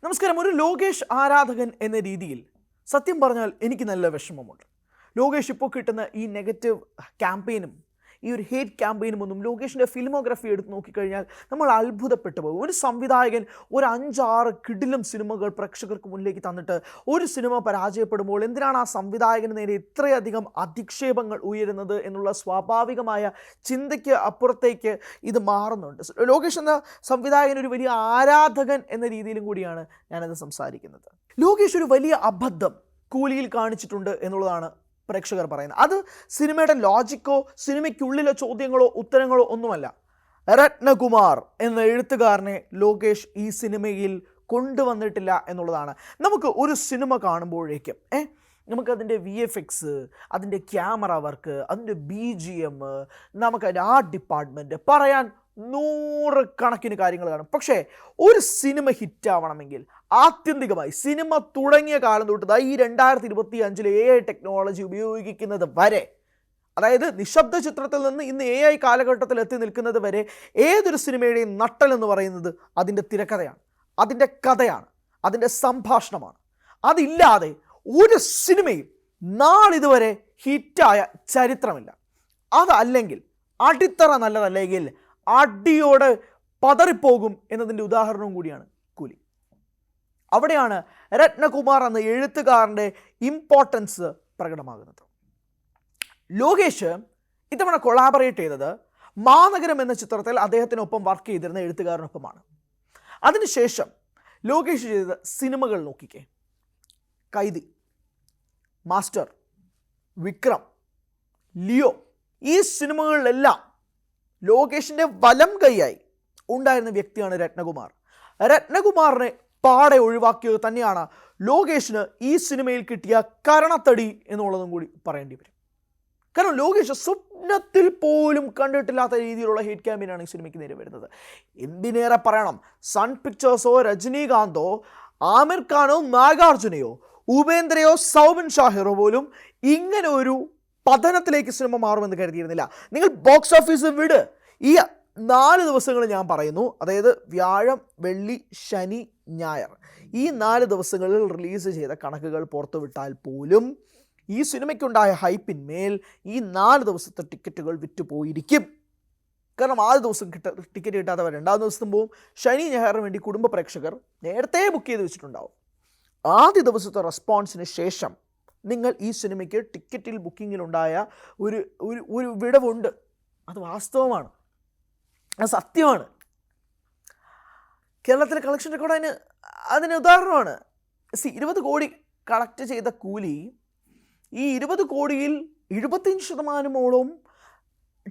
നമസ്കാരം. ഒരു ലോകേഷ് ആരാധകൻ എന്ന രീതിയിൽ സത്യം പറഞ്ഞാൽ എനിക്ക് നല്ല വിഷമമുണ്ട്. ലോകേഷ് ഇപ്പോൾ കിട്ടുന്ന ഈ നെഗറ്റീവ് ക്യാമ്പയിനും ഈ ഒരു ഹേറ്റ് ക്യാമ്പയിനും ഒന്നും ലോകേഷിൻ്റെ ഫിലിമോഗ്രഫി എടുത്ത് നോക്കിക്കഴിഞ്ഞാൽ നമ്മൾ അത്ഭുതപ്പെട്ടു പോകും. ഒരു സംവിധായകൻ ഒരു 5-6 കിടിലം സിനിമകൾ പ്രേക്ഷകർക്ക് മുന്നിലേക്ക് തന്നിട്ട് ഒരു സിനിമ പരാജയപ്പെടുമ്പോൾ എന്തിനാണ് ആ സംവിധായകന് നേരെ ഇത്രയധികം അധിക്ഷേപങ്ങൾ ഉയരുന്നത് എന്നുള്ള സ്വാഭാവികമായ ചിന്തയ്ക്ക് അപ്പുറത്തേക്ക് ഇത് മാറുന്നുണ്ട്. ലോകേഷ് എന്ന സംവിധായകൻ ഒരു വലിയ ആരാധകൻ എന്ന രീതിയിലും കൂടിയാണ് ഞാനത് സംസാരിക്കുന്നത്. ലോകേഷ് ഒരു വലിയ അബദ്ധം കൂലിയിൽ കാണിച്ചിട്ടുണ്ട് എന്നുള്ളതാണ് പ്രേക്ഷകർ പറയുന്നത്. അത് സിനിമയുടെ ലോജിക്കോ സിനിമയ്ക്കുള്ളിലെ ചോദ്യങ്ങളോ ഉത്തരങ്ങളോ ഒന്നുമല്ല. രത്നകുമാർ എന്ന എഴുത്തുകാരനെ ലോകേഷ് ഈ സിനിമയിൽ കൊണ്ടുവന്നിട്ടില്ല എന്നുള്ളതാണ്. നമുക്ക് ഒരു സിനിമ കാണുമ്പോഴേക്കും നമുക്കതിൻ്റെ VFX, അതിൻ്റെ ക്യാമറ വർക്ക്, അതിൻ്റെ BGM, നമുക്കതിൻ്റെ ആർട്ട് ഡിപ്പാർട്ട്മെൻറ്റ് പറയാൻ 100 കണക്കിന് കാര്യങ്ങൾ കാണും. പക്ഷേ ഒരു സിനിമ ഹിറ്റാവണമെങ്കിൽ ആത്യന്തികമായി സിനിമ തുടങ്ങിയ കാലം തൊട്ട് ഈ 2025 AI ടെക്നോളജി ഉപയോഗിക്കുന്നത് വരെ, അതായത് നിശബ്ദ ചിത്രത്തിൽ നിന്ന് ഇന്ന് AI കാലഘട്ടത്തിൽ എത്തി നിൽക്കുന്നത് വരെ ഏതൊരു സിനിമയുടെയും നട്ടൽ എന്ന് പറയുന്നത് അതിൻ്റെ തിരക്കഥയാണ്, അതിൻ്റെ കഥയാണ്, അതിൻ്റെ സംഭാഷണമാണ്. അതില്ലാതെ ഒരു സിനിമയും നാളിതുവരെ ഹിറ്റായ ചരിത്രമില്ല. അതല്ലെങ്കിൽ അടിത്തറ നല്ലതല്ലെങ്കിൽ അടിയോട് പതറിപ്പോകും എന്നതിൻ്റെ ഉദാഹരണവും കൂടിയാണ് കൂലി. അവിടെയാണ് രത്നകുമാർ എന്ന എഴുത്തുകാരൻ്റെ ഇമ്പോർട്ടൻസ് പ്രകടമാകുന്നത്. ലോകേഷ് ഇത്തവണ കൊളാബറേറ്റ് ചെയ്തത് മാനഗരം എന്ന ചിത്രത്തിൽ അദ്ദേഹത്തിനൊപ്പം വർക്ക് ചെയ്തിരുന്ന എഴുത്തുകാരനൊപ്പമാണ്. അതിനുശേഷം ലോകേഷ് ചെയ്ത സിനിമകൾ നോക്കിക്കേ. കൈദി, മാസ്റ്റർ, വിക്രം, ലിയോ, ഈ സിനിമകളിലെല്ലാം ലോകേഷിൻ്റെ വലം കൈയായി ഉണ്ടായിരുന്ന വ്യക്തിയാണ് രത്നകുമാർ. രത്നകുമാറിനെ പാടെ ഒഴിവാക്കിയത് തന്നെയാണ് ലോകേഷിന് ഈ സിനിമയിൽ കിട്ടിയ കരണത്തടി എന്നുള്ളതും കൂടി പറയേണ്ടി വരും. കാരണം ലോകേഷ് സ്വപ്നത്തിൽ പോലും കണ്ടിട്ടില്ലാത്ത രീതിയിലുള്ള ഹേറ്റ് ക്യാമ്പയിനാണ് ഈ സിനിമയ്ക്ക് നേരെ വരുന്നത്. എന്തിനേറെ പറയണം, സൺ പിക്ചേഴ്സോ രജനീകാന്തോ ആമിർ ഖാനോ നാഗാർജുനയോ ഉപേന്ദ്രയോ സൗബിൻ ഷാഹിറോ പോലും ഇങ്ങനെ ഒരു പതനത്തിലേക്ക് സിനിമ മാറുമെന്ന് കരുതിയിരുന്നില്ല. നിങ്ങൾ ബോക്സ് ഓഫീസ് വിട്, ഈ 4 ദിവസങ്ങൾ ഞാൻ പറയുന്നു, അതായത് വ്യാഴം, വെള്ളി, ശനി, ഞായർ, ഈ 4 ദിവസങ്ങളിൽ റിലീസ് ചെയ്ത കണക്കുകൾ പുറത്തുവിട്ടാൽ പോലും ഈ സിനിമയ്ക്കുണ്ടായ ഹൈപ്പിന്മേൽ ഈ 4 ദിവസത്തെ ടിക്കറ്റുകൾ വിറ്റുപോയിരിക്കും. കാരണം ആദ്യ ദിവസം ടിക്കറ്റ് കിട്ടാത്തവർ 2-ാം ദിവസം പോവും. ശനി ഞായറിന് വേണ്ടി കുടുംബ പ്രേക്ഷകർ നേരത്തെ ബുക്ക് ചെയ്ത് വെച്ചിട്ടുണ്ടാവും. ആദ്യ ദിവസത്തെ റെസ്പോൺസിന് ശേഷം നിങ്ങൾ ഈ സിനിമയ്ക്ക് ടിക്കറ്റിൽ ബുക്കിങ്ങിലുണ്ടായ ഒരു വിടവുണ്ട്. അത് വാസ്തവമാണ്, അത് സത്യമാണ്. കേരളത്തിലെ കളക്ഷൻ റെക്കോർഡ് അതിന് ഉദാഹരണമാണ്. 20 കോടി കളക്ട് ചെയ്ത കൂലി, ഈ 20 കോടിയിൽ 75%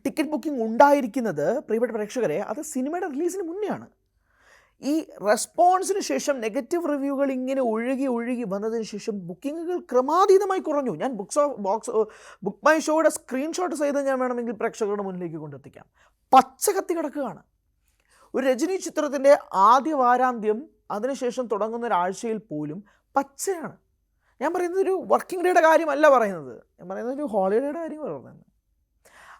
ടിക്കറ്റ് ബുക്കിംഗ് ഉണ്ടായിരിക്കുന്നത് പ്രിയപ്പെട്ട പ്രേക്ഷകരെ അത് സിനിമയുടെ റിലീസിന് മുന്നെയാണ്. ഈ റെസ്പോൺസിന് ശേഷം നെഗറ്റീവ് റിവ്യൂകൾ ഇങ്ങനെ ഒഴുകി വന്നതിന് ശേഷം ബുക്കിങ്ങുകൾ ക്രമാതീതമായി കുറഞ്ഞു. ഞാൻ ബുക്ക് മൈ ഷോയുടെ സ്ക്രീൻഷോട്ട് ചെയ്ത് ഞാൻ വേണമെങ്കിൽ പ്രേക്ഷകരുടെ മുന്നിലേക്ക് കൊണ്ടെത്തിക്കാം. പച്ച കത്തി കിടക്കുകയാണ്. ഒരു രജനി ചിത്രത്തിൻ്റെ ആദ്യ വാരാന്ത്യം അതിനുശേഷം തുടങ്ങുന്ന ഒരാഴ്ചയിൽ പോലും പച്ചയാണ്. ഞാൻ പറയുന്നത് ഒരു വർക്കിംഗ് ഡേയുടെ കാര്യമല്ല പറയുന്നത്, ഞാൻ പറയുന്നത് ഒരു ഹോളിഡേയുടെ കാര്യമാണ് പറയുന്നത്.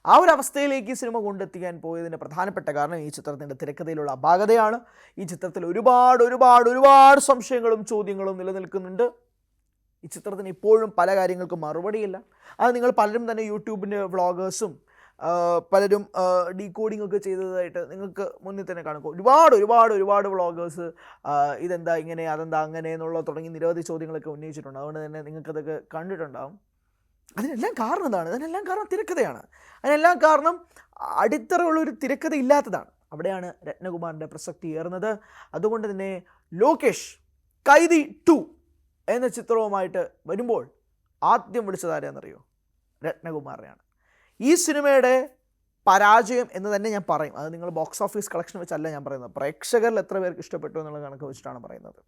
ആ ഒരു അവസ്ഥയിലേക്ക് സിനിമ കൊണ്ടെത്തിക്കാൻ പോയതിൻ്റെ പ്രധാനപ്പെട്ട കാരണം ഈ ചിത്രത്തിൻ്റെ തിരക്കഥയിലുള്ള അപാകതയാണ്. ഈ ചിത്രത്തിൽ ഒരുപാട് സംശയങ്ങളും ചോദ്യങ്ങളും നിലനിൽക്കുന്നുണ്ട്. ഈ ചിത്രത്തിന് ഇപ്പോഴും പല കാര്യങ്ങൾക്കും മറുപടിയില്ല. അത് നിങ്ങൾ പലരും തന്നെ യൂട്യൂബിൻ്റെ വ്ളോഗേഴ്സും പലരും ഡീകോഡിംഗ് ഒക്കെ ചെയ്തതായിട്ട് നിങ്ങൾക്ക് മുന്നിൽ തന്നെ കാണും. ഒരുപാട് വ്ളോഗേഴ്സ് ഇതെന്താ ഇങ്ങനെ, അതെന്താ അങ്ങനെ എന്നുള്ള തുടങ്ങി നിരവധി ചോദ്യങ്ങളൊക്കെ ഉന്നയിച്ചിട്ടുണ്ട്. അതുകൊണ്ട് തന്നെ നിങ്ങൾക്കതൊക്കെ കണ്ടിട്ടുണ്ടാവും. അതിനെല്ലാം കാരണം എന്താണ്? അതിനെല്ലാം കാരണം തിരക്കഥയാണ്. അതിനെല്ലാം കാരണം അടിത്തറയുള്ളൊരു തിരക്കഥ ഇല്ലാത്തതാണ്. അവിടെയാണ് രത്നകുമാറിൻ്റെ പ്രസക്തി ഏറുന്നത്. അതുകൊണ്ട് തന്നെ ലോകേഷ് കൈദി 2 എന്ന ചിത്രവുമായിട്ട് വരുമ്പോൾ ആദ്യം വിളിച്ചതാരെന്നറിയോ? രത്നകുമാറിനെയാണ്. ഈ സിനിമയുടെ പരാജയം എന്ന് തന്നെ ഞാൻ പറയും. അത് നിങ്ങൾ ബോക്സ് ഓഫീസ് കളക്ഷൻ വെച്ചല്ല ഞാൻ പറയുന്നത്, പ്രേക്ഷകരിൽ എത്ര പേർക്ക് ഇഷ്ടപ്പെട്ടു എന്നുള്ള കണക്ക് വെച്ചിട്ടാണ് പറയുന്നത്.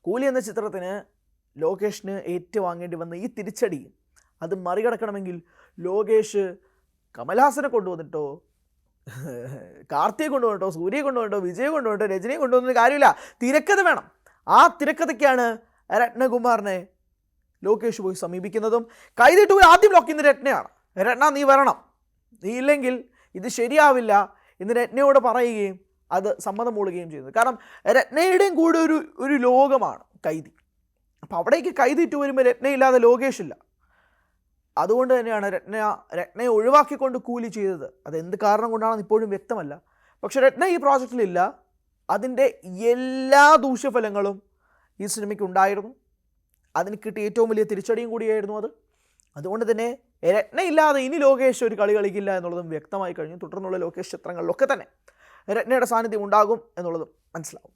കൂലി എന്ന ചിത്രത്തിന് ലോകേഷിന് ഏറ്റുവാങ്ങേണ്ടി വന്ന ഈ തിരിച്ചടി അത് മറികടക്കണമെങ്കിൽ ലോകേഷ് കമൽഹാസനെ കൊണ്ടുവന്നിട്ടോ കാർത്തിയെ കൊണ്ടുവന്നിട്ടോ സൂര്യയെ കൊണ്ടുവന്നിട്ടോ വിജയെ കൊണ്ടുവന്നിട്ടോ രജനിയെ കൊണ്ടുവന്നിട്ട് കാര്യമില്ല. തിരക്കഥ വേണം. ആ തിരക്കഥയ്ക്കാണ് രത്നകുമാറിനെ ലോകേഷ് പോയി സമീപിക്കുന്നതും. കൈദി 2 ആദ്യം ബ്ലോക്ക് ചെയ്യുന്ന രത്നയാണ്. രത്ന നീ വരണം, നീ ഇല്ലെങ്കിൽ ഇത് ശരിയാവില്ല എന്ന് രത്നയോട് പറയുകയും അത് സമ്മതം മൂളുകയും ചെയ്യുന്നത്. കാരണം രത്നയുടെയും കൂടെ ഒരു ലോകമാണ് കൈതി. അപ്പോൾ അവിടേക്ക് കൈതി 2 വരുമ്പോൾ രത്നയില്ലാതെ ലോകേഷില്ല. അതുകൊണ്ട് തന്നെയാണ് രത്നയെ ഒഴിവാക്കിക്കൊണ്ട് കൂലി ചെയ്തത്. അതെന്ത് കാരണം കൊണ്ടാണെന്ന് ഇപ്പോഴും വ്യക്തമല്ല. പക്ഷെ രത്ന ഈ പ്രോജക്റ്റിലില്ല. അതിൻ്റെ എല്ലാ ദൂഷ്യഫലങ്ങളും ഈ സിനിമയ്ക്ക് ഉണ്ടായിരുന്നു. അതിന് കിട്ടിയ ഏറ്റവും വലിയ തിരിച്ചടിയും കൂടിയായിരുന്നു അത്. അതുകൊണ്ട് തന്നെ രത്നയില്ലാതെ ഇനി ലോകേഷ് ഒരു കളി കളിക്കില്ല എന്നുള്ളതും വ്യക്തമായി കഴിഞ്ഞു. തുടർന്നുള്ള ലോകേഷ് ചിത്രങ്ങളിലൊക്കെ തന്നെ രത്നയുടെ സാന്നിധ്യം ഉണ്ടാകും എന്നുള്ളതും മനസ്സിലാവും.